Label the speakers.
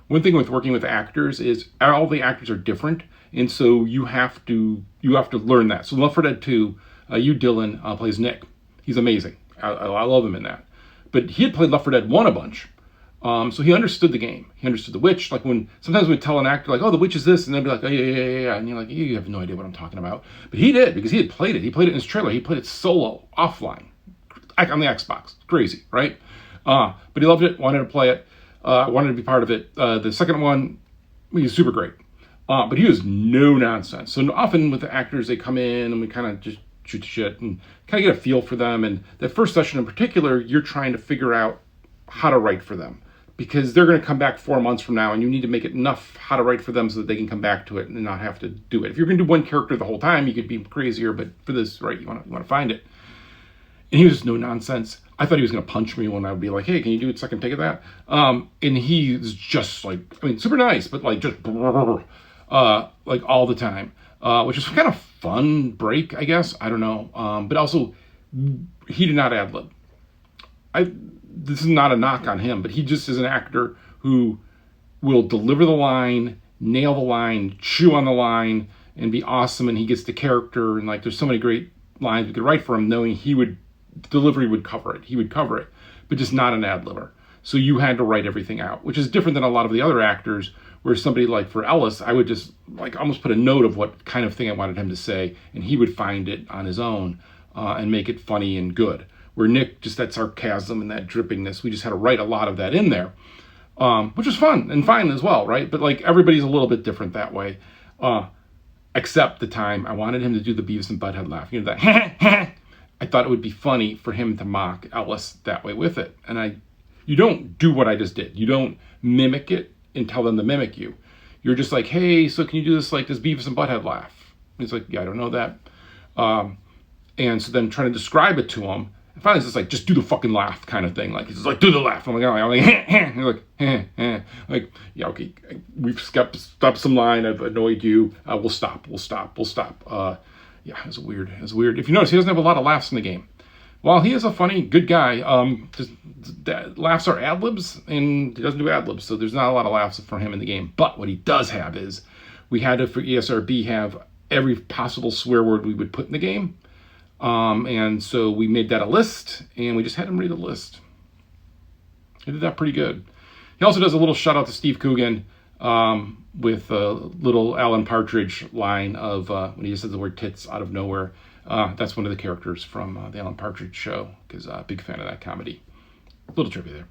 Speaker 1: one thing with working with actors is all the actors are different, and so you have to learn that. So Left 4 Dead 2, Hugh Dillon plays Nick. He's amazing. I love him in that. But he had played Left 4 Dead 1 a bunch. So he understood the game. He understood the witch. Like when sometimes we'd tell an actor like, "Oh, the witch is this," and they'd be like, "Oh yeah," and you're like, "You have no idea what I'm talking about." But he did because he had played it. He played it in his trailer. He played it solo, offline, on the Xbox. Crazy, right? But he loved it. Wanted to play it. Wanted to be part of it. The second one, he was super great. But he was no nonsense. So often with the actors, they come in and we kind of just shoot the shit and kind of get a feel for them. And that first session in particular, you're trying to figure out how to write for them, because they're going to come back 4 months from now, and you need to make it enough how to write for them so that they can come back to it and not have to do it. If you're going to do one character the whole time, you could be crazier, but for this, right, you want to find it. And he was just no nonsense. I thought he was going to punch me when I would be like, "Hey, can you do a second take of that?" And he was just like, I mean, super nice, but like just like all the time, which is kind of fun break, I guess. I don't know. But also, he did not ad lib. This is not a knock on him, but he just is an actor who will deliver the line, nail the line, chew on the line, and be awesome. And he gets the character, and like there's so many great lines we could write for him, knowing delivery would cover it. He would cover it, but just not an ad-libber. So you had to write everything out, which is different than a lot of the other actors, where somebody like for Ellis, I would just like almost put a note of what kind of thing I wanted him to say, and he would find it on his own and make it funny and good. Where Nick, just that sarcasm and that drippingness, we just had to write a lot of that in there, which was fun and fine as well, right? But like everybody's a little bit different that way, except the time I wanted him to do the Beavis and Butthead laugh. You know, that I thought it would be funny for him to mock Ellis that way with it. And you don't do what I just did. You don't mimic it and tell them to mimic you. You're just like, "Hey, so can you do this Beavis and Butthead laugh?" And he's like, "Yeah, I don't know that." And so then trying to describe it to him, and finally it's just like, "Just do the fucking laugh," kind of thing. Like he's just like, "Do the laugh." I'm like, "Oh," I'm like, and he's like, like, "Yeah, okay, we've skipped some line. I've annoyed you. We'll stop. Yeah, it was weird. If you notice, he doesn't have a lot of laughs in the game. While he is a funny, good guy, laughs are ad-libs, and he doesn't do ad-libs, so there's not a lot of laughs for him in the game. But what he does have is, we had to, for ESRB, have every possible swear word we would put in the game. And so we made that a list, and we just had him read the list. He did that pretty good. He also does a little shout out to Steve Coogan, with a little Alan Partridge line of when he just says the word tits out of nowhere. That's one of the characters from the Alan Partridge show, because big fan of that comedy. Little trivia there.